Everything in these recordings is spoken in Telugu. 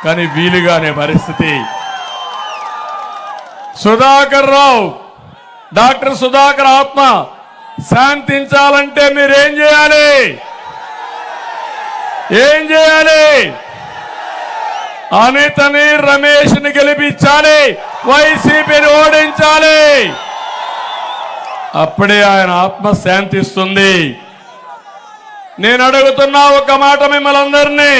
కానీ వీలుగానే పరిస్థితి. సుధాకర్ రావు, డాక్టర్ సుధాకర్ ఆత్మ శాంతించాలంటే మీరేం చేయాలి? ఏం చేయాలి? అనితని రమేష్ని గెలిపించాలి, వైసీపీని ఓడించాలి. అప్పుడే ఆయన ఆత్మ శాంతిస్తుంది. నేను అడుగుతున్నా ఒక మాట మిమ్మల్ని అందరినీ,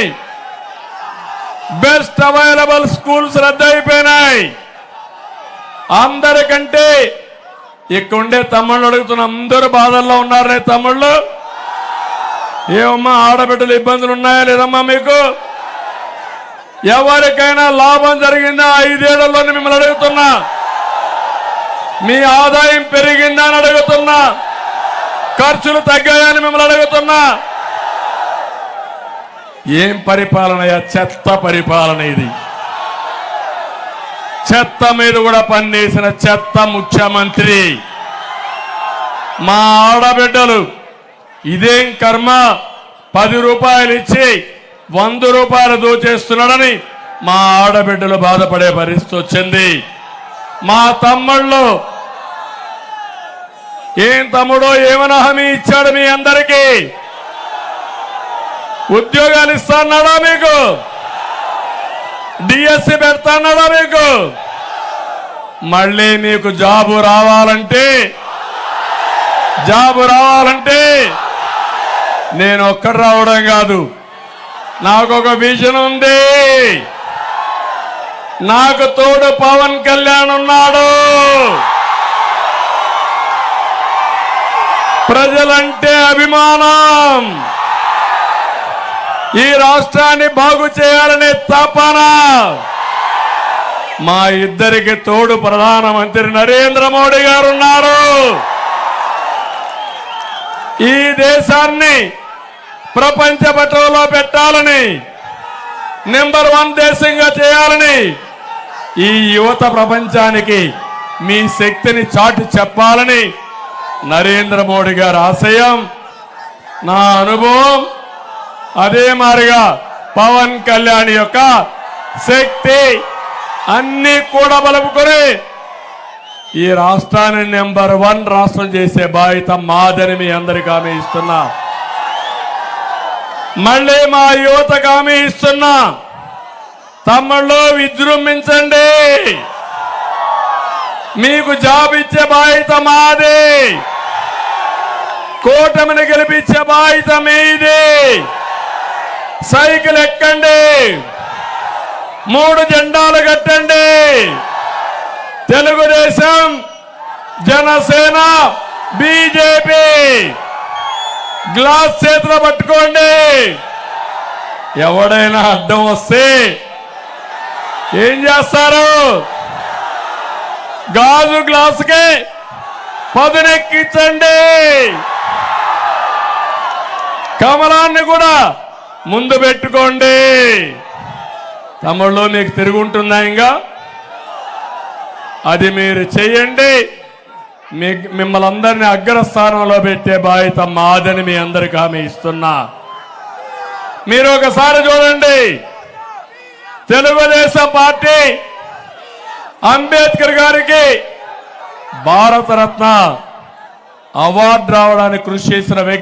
బెస్ట్ అవైలబుల్ స్కూల్స్ రద్దయిపోయినాయి. అందరికంటే ఇక్కడుండే తమ్ముళ్ళు అడుగుతున్న, అందరూ బాధల్లో ఉన్నారనే తమ్ముళ్ళు. ఏమమ్మా ఆడబిడ్డలు ఇబ్బందులు ఉన్నాయా లేదమ్మా మీకు? ఎవరికైనా లాభం జరిగిందా 5 ఏళ్లలోనే మిమ్మల్ని అడుగుతున్నా? మీ ఆదాయం పెరిగిందా అని అడుగుతున్నా? ఖర్చులు తగ్గాయని మిమ్మల్ని అడుగుతున్నా? ఏం పరిపాలనయా? చెత్త పరిపాలన ఇది. చెత్త మీద కూడా పనిచేసిన చెత్త ముఖ్యమంత్రి. మా ఆడబిడ్డలు ఇదేం కర్మ, 10 రూపాయలు ఇచ్చి 100 రూపాయలు దోచేస్తున్నాడని మా ఆడబిడ్డలు బాధపడే పరిస్థితి వచ్చింది. మా తమ్ముళ్ళు, ఏం తమ్ముడో ఏమని హామీ ఇచ్చాడు మీ అందరికీ? ఉద్యోగాలు ఇస్తాన్నాడా మీకు? డిఎస్సి పెడతాన్నాడా మీకు? మళ్ళీ మీకు జాబు రావాలంటే నేను ఒక్కడు రావడం కాదు, నాకు ఒక విజన్ ఉంది. నాకు తోడు పవన్ కళ్యాణ్ ఉన్నాడు. ప్రజలంటే అభిమానం, ఈ రాష్ట్రాన్ని బాగు చేయాలనే తపన. మా ఇద్దరికి తోడు ప్రధానమంత్రి నరేంద్ర మోడీ గారు ఉన్నారు. ఈ దేశాన్ని ప్రపంచ పటంలో పెట్టాలని, నెంబర్ 1 దేశంగా చేయాలని, ఈ యువత ప్రపంచానికి మీ శక్తిని చాటి చెప్పాలని నరేంద్ర మోడీ గారి ఆశయం. నా అనుభవం అదే మారిగా పవన్ కళ్యాణ్ యొక్క శక్తి అన్ని కూడా బలుపుకొని ఈ రాష్ట్రాన్ని నెంబర్ 1 రాష్ట్రం చేసే బాధ్యత మాదని మీ అందరికీ హామీ ఇస్తున్నా. మళ్ళీ మా యువతకు హామీ ఇస్తున్నా, తమ్ముళ్ళు విజృంభించండి. మీకు జాబ్ ఇచ్చే బాధ్యత మాది, కూటమిని గెలిపించే బాధ్యత మీది. సైకిల్ ఎక్కండి, 3 జెండాలు కట్టండి. తెలుగుదేశం, జనసేన, బీజేపీ. గ్లాస్ చేతిలో పట్టుకోండి. ఎవడైనా అడ్డం వస్తే ఏం చేస్తారు? గాజు గ్లాసుకే పదునెక్కించండి. కమలాన్ని కూడా ముందు పెట్టుకోండి. తమ్ముళ్ళు మీకు తిరుగుంటుందా? ఇంకా అది మీరు చెయ్యండి. మిమ్మల్ని అందరినీ అగ్రస్థానంలో పెట్టే బాధ్యత మాదని మీ అందరికీ హామీ ఇస్తున్నా. మీరు ఒకసారి చూడండి, తెలుగుదేశం పార్టీ అంబేద్కర్ గారికి భారతరత్న అవార్డు రావడానికి కృషి చేసిన వ్యక్తి